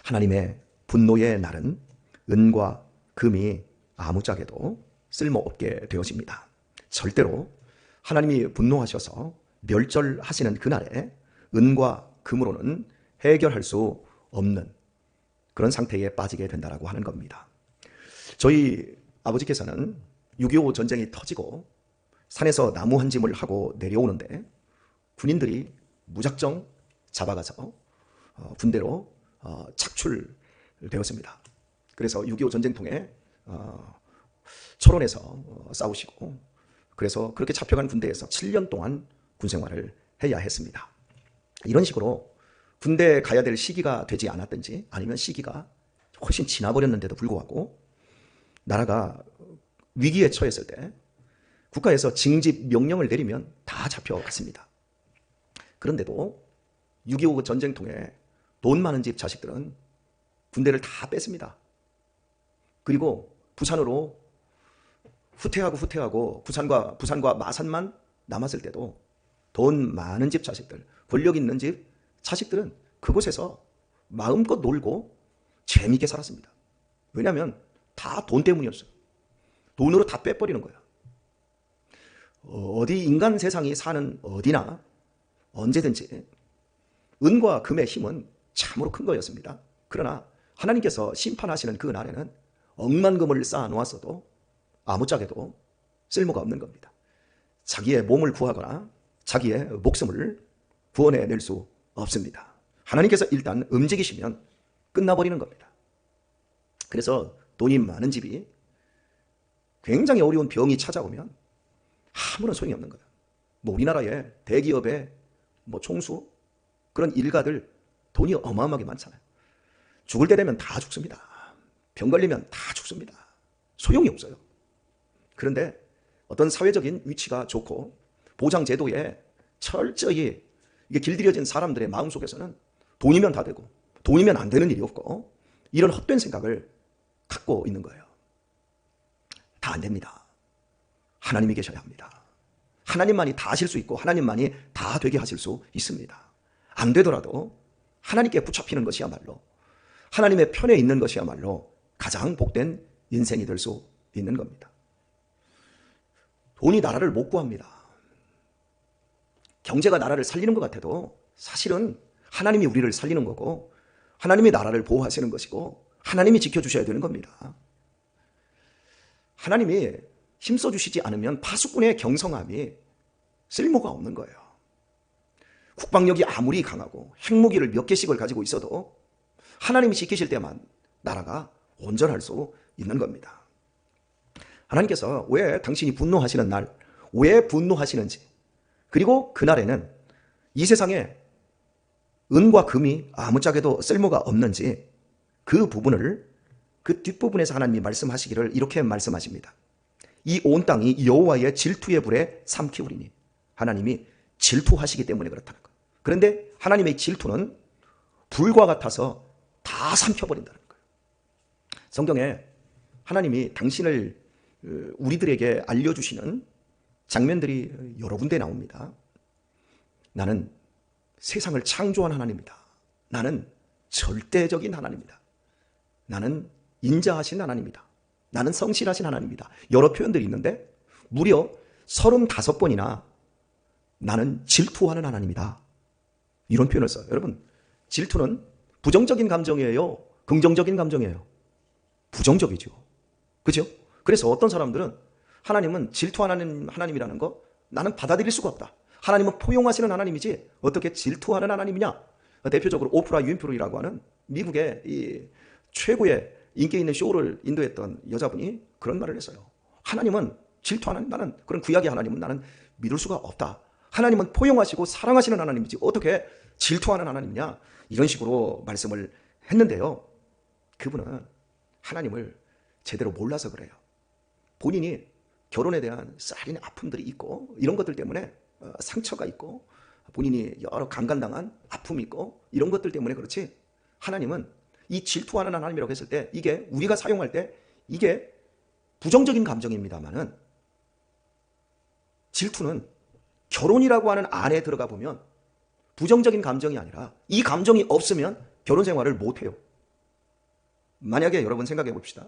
하나님의 분노의 날은 은과 금이 아무짝에도 쓸모없게 되어집니다. 절대로 하나님이 분노하셔서 멸절하시는 그날에 은과 금으로는 해결할 수 없는 그런 상태에 빠지게 된다고 하는 겁니다. 저희 아버지께서는 6.25 전쟁이 터지고 산에서 나무 한 짐을 하고 내려오는데 군인들이 무작정 잡아가서 군대로 착출되었습니다. 그래서 6.25 전쟁통에 철원에서 싸우시고, 그래서 그렇게 잡혀간 군대에서 7년 동안 군생활을 해야 했습니다. 이런 식으로 군대에 가야 될 시기가 되지 않았든지 아니면 시기가 훨씬 지나버렸는데도 불구하고 나라가 위기에 처했을 때 국가에서 징집 명령을 내리면 다 잡혀갔습니다. 그런데도 6.25 전쟁통에 돈 많은 집 자식들은 군대를 다 뺐습니다. 그리고 부산으로 후퇴하고 부산과 마산만 남았을 때도 돈 많은 집 자식들, 권력 있는 집 자식들은 그곳에서 마음껏 놀고 재미있게 살았습니다. 왜냐하면 다 돈 때문이었어요. 돈으로 다 빼버리는 거예요. 어디 인간 세상이 사는 어디나 언제든지 은과 금의 힘은 참으로 큰 거였습니다. 그러나 하나님께서 심판하시는 그 날에는 억만 금을 쌓아 놓았어도 아무짝에도 쓸모가 없는 겁니다. 자기의 몸을 구하거나 자기의 목숨을 구원해낼 수 없습니다. 하나님께서 일단 움직이시면 끝나버리는 겁니다. 그래서 돈이 많은 집이 굉장히 어려운 병이 찾아오면 아무런 소용이 없는 거예요. 우리나라의 대기업의 총수, 그런 일가들 돈이 어마어마하게 많잖아요. 죽을 때 되면 다 죽습니다. 병 걸리면 다 죽습니다. 소용이 없어요. 그런데 어떤 사회적인 위치가 좋고 보장제도에 철저히 이게 길들여진 사람들의 마음속에서는 돈이면 다 되고 돈이면 안 되는 일이 없고 이런 헛된 생각을 갖고 있는 거예요. 다 안 됩니다. 하나님이 계셔야 합니다. 하나님만이 다 하실 수 있고 하나님만이 다 되게 하실 수 있습니다. 안 되더라도 하나님께 붙잡히는 것이야말로, 하나님의 편에 있는 것이야말로 가장 복된 인생이 될 수 있는 겁니다. 돈이 나라를 못 구합니다. 경제가 나라를 살리는 것 같아도 사실은 하나님이 우리를 살리는 거고 하나님이 나라를 보호하시는 것이고 하나님이 지켜주셔야 되는 겁니다. 하나님이 힘써주시지 않으면 파수꾼의 경성함이 쓸모가 없는 거예요. 국방력이 아무리 강하고 핵무기를 몇 개씩을 가지고 있어도 하나님이 지키실 때만 나라가 온전할 수 있는 겁니다. 하나님께서 왜 당신이 분노하시는 날, 왜 분노하시는지, 그리고 그날에는 이 세상에 은과 금이 아무짝에도 쓸모가 없는지 그 부분을, 그 뒷부분에서 하나님이 말씀하시기를 이렇게 말씀하십니다. 이 온 땅이 여호와의 질투의 불에 삼키우리니, 하나님이 질투하시기 때문에 그렇다는 거예요. 그런데 하나님의 질투는 불과 같아서 다 삼켜버린다는 거예요. 성경에 하나님이 당신을 우리들에게 알려주시는 장면들이 여러 군데 나옵니다. 나는 세상을 창조한 하나님이다. 나는 절대적인 하나님이다. 나는 인자하신 하나님이다. 나는 성실하신 하나님이다. 여러 표현들이 있는데 무려 35번이나 나는 질투하는 하나님이다. 이런 표현을 써요. 여러분, 질투는 부정적인 감정이에요? 긍정적인 감정이에요? 부정적이죠. 그죠? 그래서 어떤 사람들은 하나님은 질투하는 하나님이라는 거 나는 받아들일 수가 없다. 하나님은 포용하시는 하나님이지 어떻게 질투하는 하나님이냐. 대표적으로 오프라 윈프리라고 하는 미국의 이 최고의 인기 있는 쇼를 인도했던 여자분이 그런 말을 했어요. 하나님은 질투하는, 나는 그런 구약의 하나님은 나는 믿을 수가 없다. 하나님은 포용하시고 사랑하시는 하나님이지 어떻게 질투하는 하나님이냐. 이런 식으로 말씀을 했는데요. 그분은 하나님을 제대로 몰라서 그래요. 본인이 결혼에 대한 쌓인 아픔들이 있고 이런 것들 때문에 상처가 있고 본인이 여러 강간당한 아픔이 있고 이런 것들 때문에 그렇지, 하나님은 이 질투하는 하나님이라고 했을 때 이게 우리가 사용할 때 이게 부정적인 감정입니다만은 질투는 결혼이라고 하는 안에 들어가 보면 부정적인 감정이 아니라 이 감정이 없으면 결혼 생활을 못해요. 만약에 여러분 생각해 봅시다.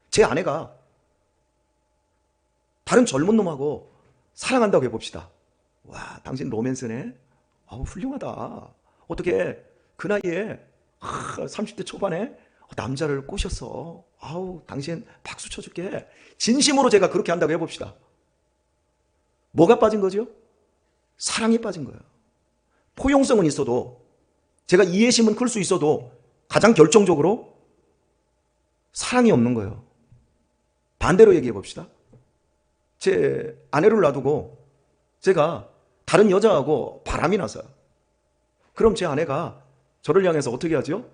제 아내가 다른 젊은 놈하고 사랑한다고 해봅시다. 와, 당신 로맨스네? 아우, 훌륭하다. 어떻게 그 나이에 30대 초반에 남자를 꼬셨어. 아우, 당신 박수 쳐줄게. 진심으로 제가 그렇게 한다고 해봅시다. 뭐가 빠진 거죠? 사랑이 빠진 거예요. 포용성은 있어도, 제가 이해심은 클 수 있어도 가장 결정적으로 사랑이 없는 거예요. 반대로 얘기해 봅시다. 제 아내를 놔두고 제가 다른 여자하고 바람이 나서요. 그럼 제 아내가 저를 향해서 어떻게 하죠?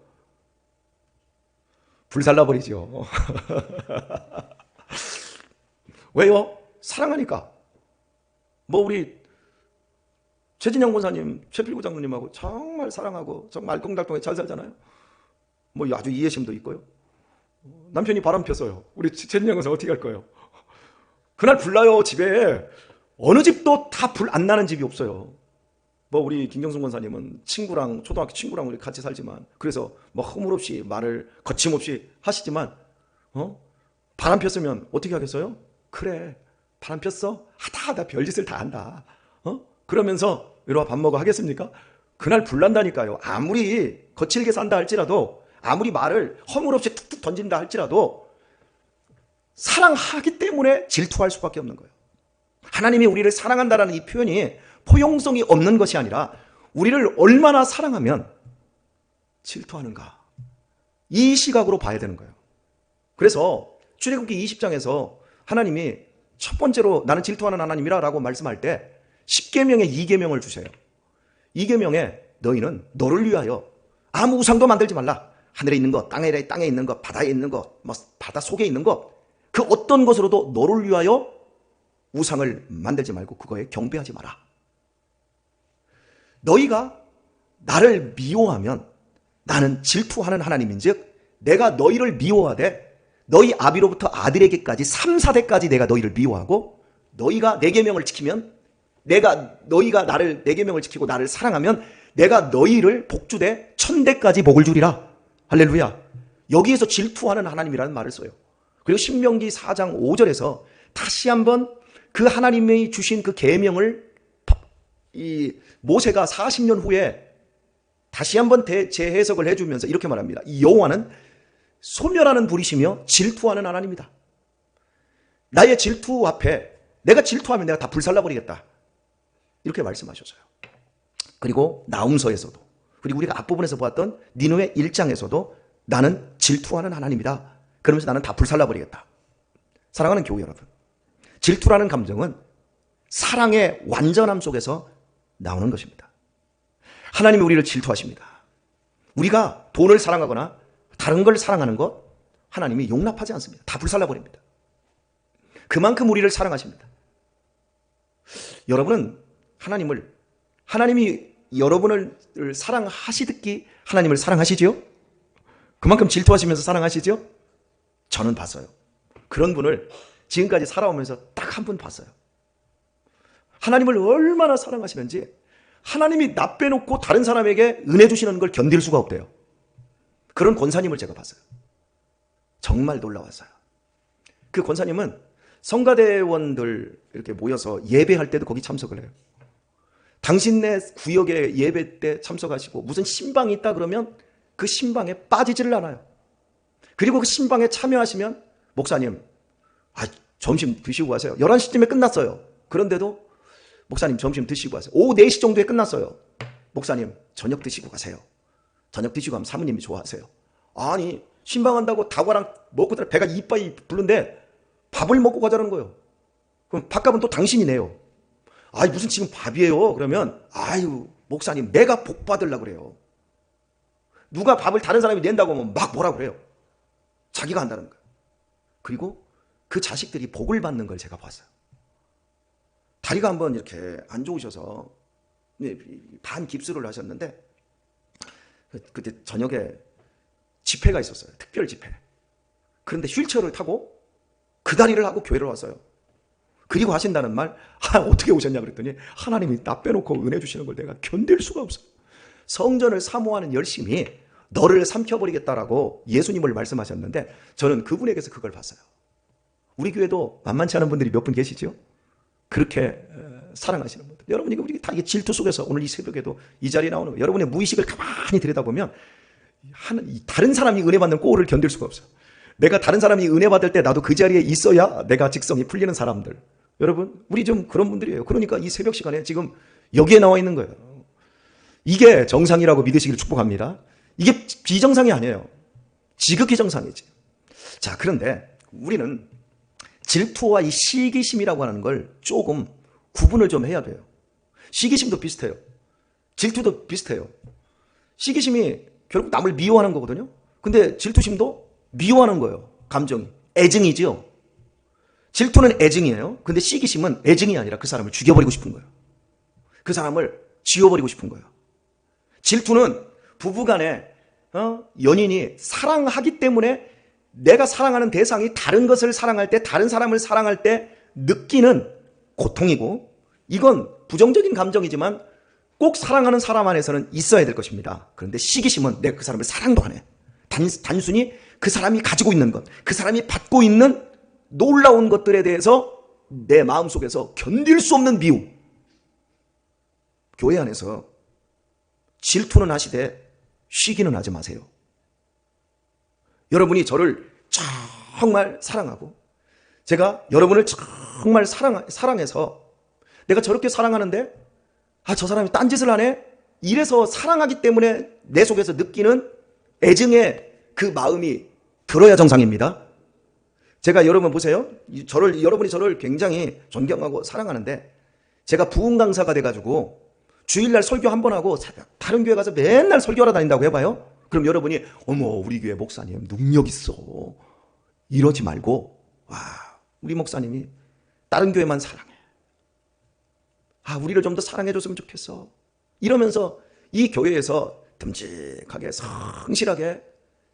불살라버리죠. 왜요? 사랑하니까. 뭐 우리 최진영 권사님, 최필구 장로님하고 정말 사랑하고 정말 알콩달콩하게 잘 살잖아요. 뭐 아주 이해심도 있고요. 남편이 바람 폈어요. 우리 최진영 권사 어떻게 할 거예요? 그날 불 나요. 집에 어느 집도 다 불 안 나는 집이 없어요. 뭐 우리 김경순 권사님은 친구랑, 초등학교 친구랑 우리 같이 살지만, 그래서 뭐 허물없이 말을 거침없이 하시지만, 바람 폈으면 어떻게 하겠어요? 그래, 바람 폈어? 하다 별짓을 다 한다. 그러면서 이리 와 밥 먹어 하겠습니까? 그날 불난다니까요. 아무리 거칠게 산다 할지라도, 아무리 말을 허물없이 툭툭 던진다 할지라도 사랑하기 때문에 질투할 수밖에 없는 거예요. 하나님이 우리를 사랑한다라는 이 표현이 포용성이 없는 것이 아니라 우리를 얼마나 사랑하면 질투하는가, 이 시각으로 봐야 되는 거예요. 그래서 출애굽기 20장에서 하나님이 첫 번째로 나는 질투하는 하나님이라 라고 말씀할 때 10계명에 2계명을 주세요. 2계명에 너희는 너를 위하여 아무 우상도 만들지 말라. 하늘에 있는 것, 땅에 있는 것, 바다에 있는 것, 바다 속에 있는 것, 그 어떤 것으로도 너를 위하여 우상을 만들지 말고 그거에 경배하지 마라. 너희가 나를 미워하면 나는 질투하는 하나님인즉 내가 너희를 미워하되 너희 아비로부터 아들에게까지 3, 4대까지 내가 너희를 미워하고, 너희가 내 계명을 지키면 너희가 나를 내 계명을 지키고 나를 사랑하면 내가 너희를 복주되 1000대까지 복을 주리라. 할렐루야. 여기에서 질투하는 하나님이라는 말을 써요. 그리고 신명기 4장 5절에서 다시 한번 그 하나님이 주신 그 계명을 이 모세가 40년 후에 다시 한번 재해석을 해주면서 이렇게 말합니다. 이 여호와는 소멸하는 불이시며 질투하는 하나님이다. 나의 질투 앞에, 내가 질투하면 내가 다 불살라버리겠다, 이렇게 말씀하셨어요. 그리고 나훔서에서도, 그리고 우리가 앞부분에서 보았던 니느웨 1장에서도 나는 질투하는 하나님이다, 그러면서 나는 다 불살라버리겠다. 사랑하는 교회 여러분, 질투라는 감정은 사랑의 완전함 속에서 나오는 것입니다. 하나님이 우리를 질투하십니다. 우리가 돈을 사랑하거나 다른 걸 사랑하는 것 하나님이 용납하지 않습니다. 다 불살라버립니다. 그만큼 우리를 사랑하십니다. 여러분은 하나님이 여러분을 사랑하시듯이 하나님을 사랑하시지요? 그만큼 질투하시면서 사랑하시죠? 저는 봤어요. 그런 분을 지금까지 살아오면서 딱 한 분 봤어요. 하나님을 얼마나 사랑하시는지 하나님이 나 빼놓고 다른 사람에게 은혜 주시는 걸 견딜 수가 없대요. 그런 권사님을 제가 봤어요. 정말 놀라웠어요. 그 권사님은 성가대원들 이렇게 모여서 예배할 때도 거기 참석을 해요. 당신네 구역에 예배 때 참석하시고 무슨 신방이 있다 그러면 그 신방에 빠지지를 않아요. 그리고 그 신방에 참여하시면 목사님, 점심 드시고 가세요. 11시쯤에 끝났어요. 그런데도 목사님 점심 드시고 가세요. 오후 4시 정도에 끝났어요. 목사님 저녁 드시고 가세요. 저녁 드시고 가면 사모님이 좋아하세요. 아니, 신방한다고 다과랑 먹고 배가 이빨이 부른데 밥을 먹고 가자는 거예요. 그럼 밥값은 또 당신이 내요. 무슨 지금 밥이에요? 그러면 목사님 내가 복 받으려고 그래요. 누가 밥을 다른 사람이 낸다고 하면 막 뭐라 그래요. 자기가 한다는 거예요. 그리고 그 자식들이 복을 받는 걸 제가 봤어요. 다리가 한번 이렇게 안 좋으셔서 반 깁스를 하셨는데 그때 저녁에 집회가 있었어요. 특별 집회. 그런데 휠체어를 타고 그 다리를 하고 교회를 왔어요. 그리고 하신다는 말, 어떻게 오셨냐 그랬더니 하나님이 나 빼놓고 은혜 주시는 걸 내가 견딜 수가 없어요. 성전을 사모하는 열심이 너를 삼켜버리겠다라고 예수님을 말씀하셨는데 저는 그분에게서 그걸 봤어요. 우리 교회도 만만치 않은 분들이 몇 분 계시죠? 그렇게 사랑하시는 분들. 여러분, 우리 다 이게 질투 속에서 오늘 이 새벽에도 이 자리에 나오는 거예요. 여러분의 무의식을 가만히 들여다보면 다른 사람이 은혜 받는 꼴을 견딜 수가 없어요. 내가 다른 사람이 은혜 받을 때 나도 그 자리에 있어야 내가 직성이 풀리는 사람들. 여러분, 우리 좀 그런 분들이에요. 그러니까 이 새벽 시간에 지금 여기에 나와 있는 거예요. 이게 정상이라고 믿으시기를 축복합니다. 이게 비정상이 아니에요. 지극히 정상이지. 자, 그런데 우리는 질투와 이 시기심이라고 하는 걸 조금 구분을 좀 해야 돼요. 시기심도 비슷해요. 질투도 비슷해요. 시기심이 결국 남을 미워하는 거거든요. 근데 질투심도 미워하는 거예요. 감정이. 애증이죠. 질투는 애증이에요. 근데 시기심은 애증이 아니라 그 사람을 죽여버리고 싶은 거예요. 그 사람을 지워버리고 싶은 거예요. 질투는 부부간에 연인이 사랑하기 때문에 내가 사랑하는 대상이 다른 것을 사랑할 때, 다른 사람을 사랑할 때 느끼는 고통이고, 이건 부정적인 감정이지만 꼭 사랑하는 사람 안에서는 있어야 될 것입니다. 그런데 시기심은 내가 그 사람을 사랑도 안 해. 단순히 그 사람이 가지고 있는 것, 그 사람이 받고 있는 놀라운 것들에 대해서 내 마음속에서 견딜 수 없는 미움. 교회 안에서 질투는 하시되 쉬기는 하지 마세요. 여러분이 저를 정말 사랑하고 제가 여러분을 정말 사랑해서 내가 저렇게 사랑하는데 저 사람이 딴짓을 하네? 이래서 사랑하기 때문에 내 속에서 느끼는 애증의 그 마음이 들어야 정상입니다. 제가 여러분 보세요. 여러분이 저를 굉장히 존경하고 사랑하는데 제가 부흥 강사가 돼가지고 주일날 설교 한 번 하고 다른 교회 가서 맨날 설교하러 다닌다고 해봐요. 그럼 여러분이 어머 우리 교회 목사님 능력 있어 이러지 말고 와 우리 목사님이 다른 교회만 사랑해. 우리를 좀 더 사랑해줬으면 좋겠어. 이러면서 이 교회에서 듬직하게 성실하게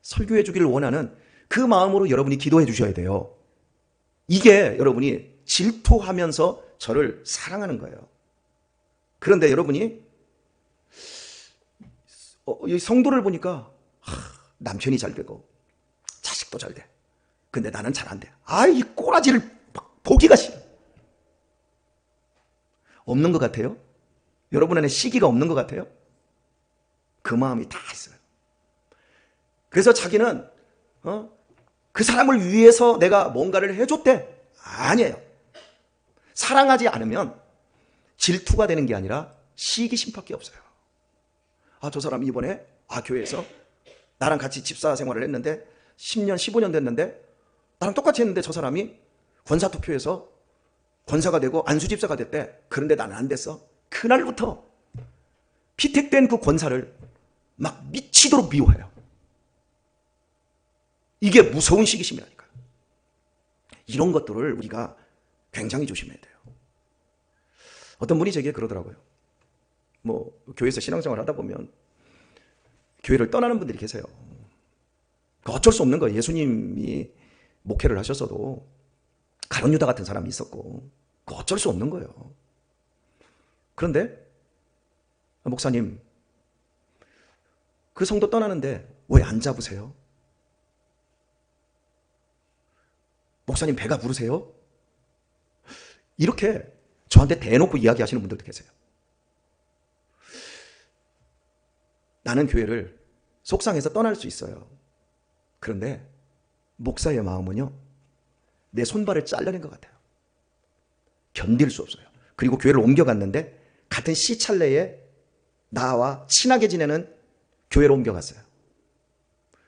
설교해 주기를 원하는 그 마음으로 여러분이 기도해 주셔야 돼요. 이게 여러분이 질투하면서 저를 사랑하는 거예요. 그런데 여러분이 이 성도를 보니까 남편이 잘 되고 자식도 잘 돼. 근데 나는 잘 안 돼. 이 꼬라지를 보기가 싫어. 없는 것 같아요? 여러분 안에 시기가 없는 것 같아요? 그 마음이 다 있어요. 그래서 자기는 그 사람을 위해서 내가 뭔가를 해줬대. 아니에요. 사랑하지 않으면 질투가 되는 게 아니라 시기심밖에 없어요. 저 사람이 이번에 교회에서 나랑 같이 집사 생활을 했는데 10년, 15년 됐는데 나랑 똑같이 했는데 저 사람이 권사투표에서 권사가 되고 안수집사가 됐대. 그런데 나는 안 됐어. 그날부터 피택된 그 권사를 막 미치도록 미워해요. 이게 무서운 시기심이라니까요. 이런 것들을 우리가 굉장히 조심해야 돼요. 어떤 분이 제게 그러더라고요. 교회에서 신앙생활을 하다 보면 교회를 떠나는 분들이 계세요. 어쩔 수 없는 거예요. 예수님이 목회를 하셨어도 가룟 유다 같은 사람이 있었고 어쩔 수 없는 거예요. 그런데 목사님 그 성도 떠나는데 왜 안 잡으세요? 목사님 배가 부르세요? 이렇게 저한테 대놓고 이야기하시는 분들도 계세요. 나는 교회를 속상해서 떠날 수 있어요. 그런데 목사의 마음은요, 내 손발을 잘라낸 것 같아요. 견딜 수 없어요. 그리고 교회를 옮겨갔는데 같은 시찰내에 나와 친하게 지내는 교회로 옮겨갔어요.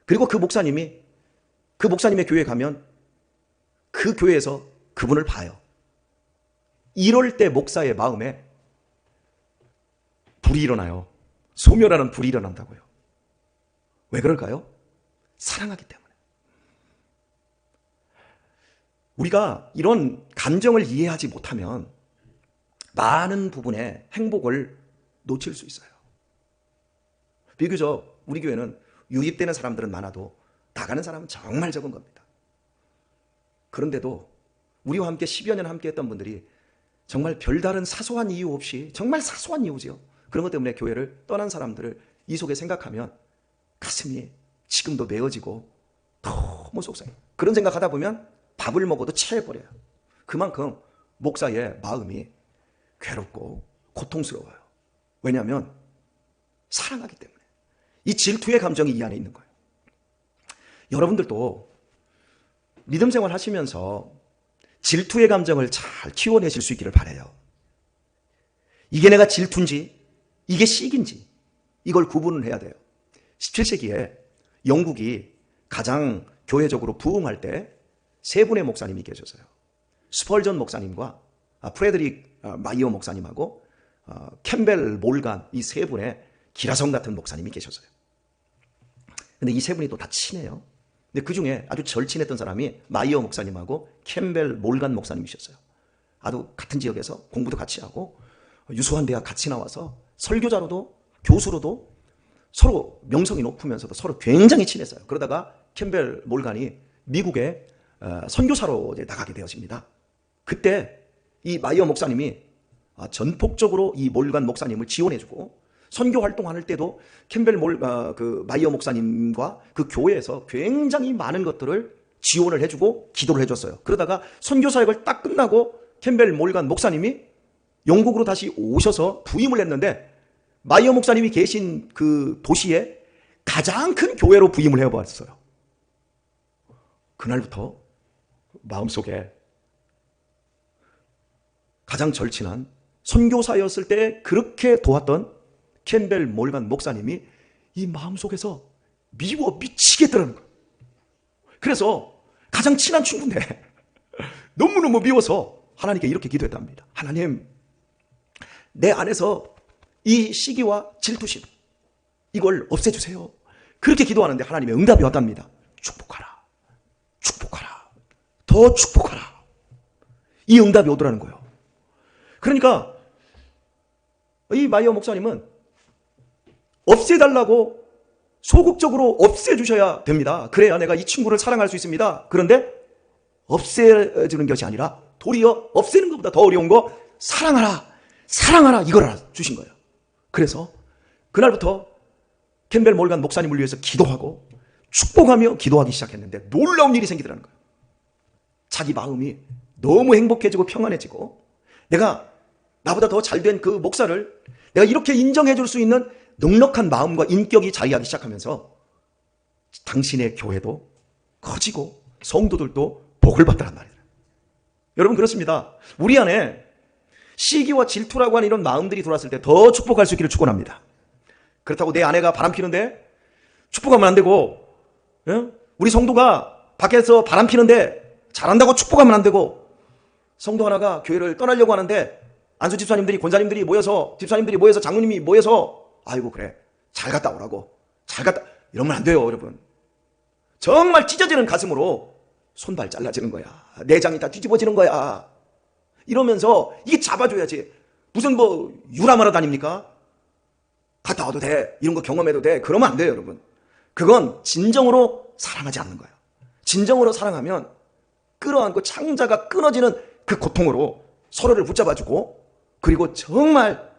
그리고 그 목사님의 교회에 가면 그 교회에서 그분을 봐요. 이럴 때 목사의 마음에 불이 일어나요. 소멸하는 불이 일어난다고요. 왜 그럴까요? 사랑하기 때문에. 우리가 이런 감정을 이해하지 못하면 많은 부분의 행복을 놓칠 수 있어요. 비교적 우리 교회는 유입되는 사람들은 많아도 나가는 사람은 정말 적은 겁니다. 그런데도 우리와 함께 10여 년 함께 했던 분들이 정말 별다른 사소한 이유 없이 정말 사소한 이유죠. 그런 것 때문에 교회를 떠난 사람들을 이 속에 생각하면 가슴이 지금도 메어지고 너무 속상해요. 그런 생각하다 보면 밥을 먹어도 체해버려요. 그만큼 목사의 마음이 괴롭고 고통스러워요. 왜냐하면 사랑하기 때문에. 이 질투의 감정이 이 안에 있는 거예요. 여러분들도 믿음 생활 하시면서 질투의 감정을 잘 키워내실 수 있기를 바라요. 이게 내가 질투인지 이게 시기인지 이걸 구분을 해야 돼요. 17세기에 영국이 가장 교회적으로 부흥할 때 세 분의 목사님이 계셨어요. 스펄전 목사님과 프레드릭 마이어 목사님하고 캠벨 몰간, 이 세 분의 기라성 같은 목사님이 계셨어요. 근데 이 세 분이 또 다 친해요. 근데 그 중에 아주 절친했던 사람이 마이어 목사님하고 캠벨 몰간 목사님이셨어요. 아주 같은 지역에서 공부도 같이 하고 유수한 대학 같이 나와서 설교자로도 교수로도 서로 명성이 높으면서도 서로 굉장히 친했어요. 그러다가 캠벨 몰간이 미국에 선교사로 나가게 되었습니다. 그때 이 마이어 목사님이 전폭적으로 이 몰간 목사님을 지원해주고 선교 활동할 때도 캠벨 마이어 목사님과 그 교회에서 굉장히 많은 것들을 지원을 해주고 기도를 해줬어요. 그러다가 선교 사역을 딱 끝나고 캠벨 몰간 목사님이 영국으로 다시 오셔서 부임을 했는데 마이어 목사님이 계신 그 도시에 가장 큰 교회로 부임을 해봤어요. 그날부터 마음속에 가장 절친한 선교사였을 때 그렇게 도왔던 캠벨 몰간 목사님이 이 마음속에서 미워 미치겠더라는 거예요. 그래서 가장 친한 친구인데 너무너무 미워서 하나님께 이렇게 기도했답니다. 하나님, 내 안에서 이 시기와 질투심 이걸 없애주세요. 그렇게 기도하는데 하나님의 응답이 왔답니다. 축복하라, 축복하라, 더 축복하라. 이 응답이 오더라는 거예요. 그러니까 이 마이어 목사님은 없애달라고 소극적으로 없애주셔야 됩니다. 그래야 내가 이 친구를 사랑할 수 있습니다. 그런데 없애주는 것이 아니라 도리어 없애는 것보다 더 어려운 거 사랑하라, 사랑하라, 이걸 알아주신 거예요. 그래서 그날부터 캠벨 몰간 목사님을 위해서 기도하고 축복하며 기도하기 시작했는데 놀라운 일이 생기더라는 거예요. 자기 마음이 너무 행복해지고 평안해지고 내가 나보다 더 잘된 그 목사를 내가 이렇게 인정해 줄 수 있는 넉넉한 마음과 인격이 자리하기 시작하면서 당신의 교회도 커지고 성도들도 복을 받더란 말이에요. 여러분, 그렇습니다. 우리 안에 시기와 질투라고 하는 이런 마음들이 들어왔을 때 더 축복할 수 있기를 축원합니다. 그렇다고 내 아내가 바람 피는데 축복하면 안 되고, 우리 성도가 밖에서 바람 피는데 잘한다고 축복하면 안 되고, 성도 하나가 교회를 떠나려고 하는데 안수 집사님들이, 권사님들이 모여서, 집사님들이 모여서, 장로님이 모여서 아이고 그래 잘 갔다 오라고, 잘 갔다, 이러면 안 돼요. 여러분, 정말 찢어지는 가슴으로 손발 잘라지는 거야. 내장이 다 뒤집어지는 거야. 이러면서 이게 잡아줘야지. 무슨 뭐 유람하러 다닙니까? 갔다 와도 돼, 이런 거 경험해도 돼, 그러면 안 돼요. 여러분, 그건 진정으로 사랑하지 않는 거예요. 진정으로 사랑하면 끌어안고 창자가 끊어지는 그 고통으로 서로를 붙잡아주고, 그리고 정말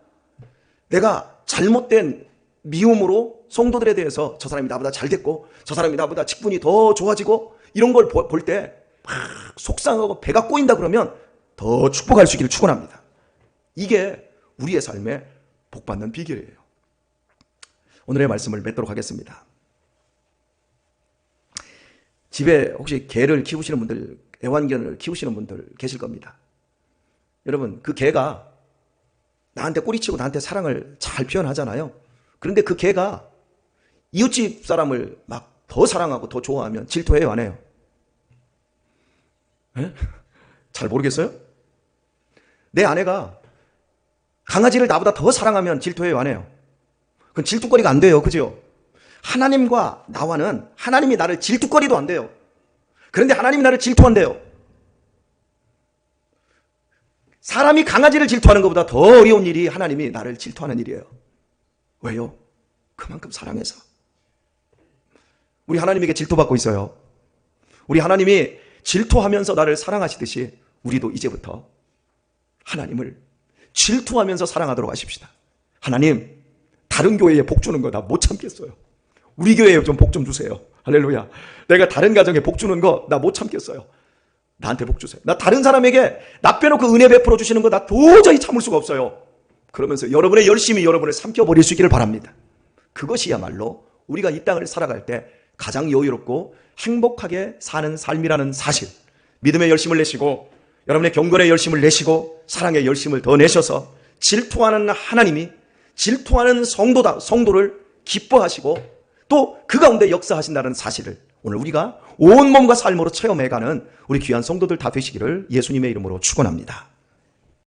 내가 잘못된 미움으로 성도들에 대해서 저 사람이 나보다 잘 됐고 저 사람이 나보다 직분이 더 좋아지고 이런 걸 볼 때 막 속상하고 배가 꼬인다 그러면 더 축복할 수 있기를 축원합니다. 이게 우리의 삶에 복받는 비결이에요. 오늘의 말씀을 맺도록 하겠습니다. 집에 혹시 개를 키우시는 분들, 애완견을 키우시는 분들 계실 겁니다. 여러분, 그 개가 나한테 꼬리치고 나한테 사랑을 잘 표현하잖아요. 그런데 그 개가 이웃집 사람을 막 더 사랑하고 더 좋아하면 질투해요, 안 해요? 에? 잘 모르겠어요? 내 아내가 강아지를 나보다 더 사랑하면 질투해요, 안 해요? 그건 질투거리가 안 돼요, 그죠? 하나님과 나와는 하나님이 나를 질투거리도 안 돼요. 그런데 하나님이 나를 질투한대요. 사람이 강아지를 질투하는 것보다 더 어려운 일이 하나님이 나를 질투하는 일이에요. 왜요? 그만큼 사랑해서. 우리 하나님에게 질투받고 있어요. 우리 하나님이 질투하면서 나를 사랑하시듯이 우리도 이제부터 하나님을 질투하면서 사랑하도록 하십시다. 하나님, 다른 교회에 복 주는 거 나 못 참겠어요. 우리 교회에 좀 복 좀 주세요. 할렐루야. 내가 다른 가정에 복 주는 거 나 못 참겠어요. 나한테 복 주세요. 나 다른 사람에게 나 빼놓고 은혜 베풀어 주시는 거 나 도저히 참을 수가 없어요. 그러면서 여러분의 열심히 여러분을 삼켜버릴 수 있기를 바랍니다. 그것이야말로 우리가 이 땅을 살아갈 때 가장 여유롭고 행복하게 사는 삶이라는 사실, 믿음의 열심을 내시고 여러분의 경건의 열심을 내시고 사랑의 열심을 더 내셔서 질투하는 하나님이 질투하는 성도를 기뻐하시고 또 그 가운데 역사하신다는 사실을 오늘 우리가 온몸과 삶으로 체험해가는 우리 귀한 성도들 다 되시기를 예수님의 이름으로 축원합니다.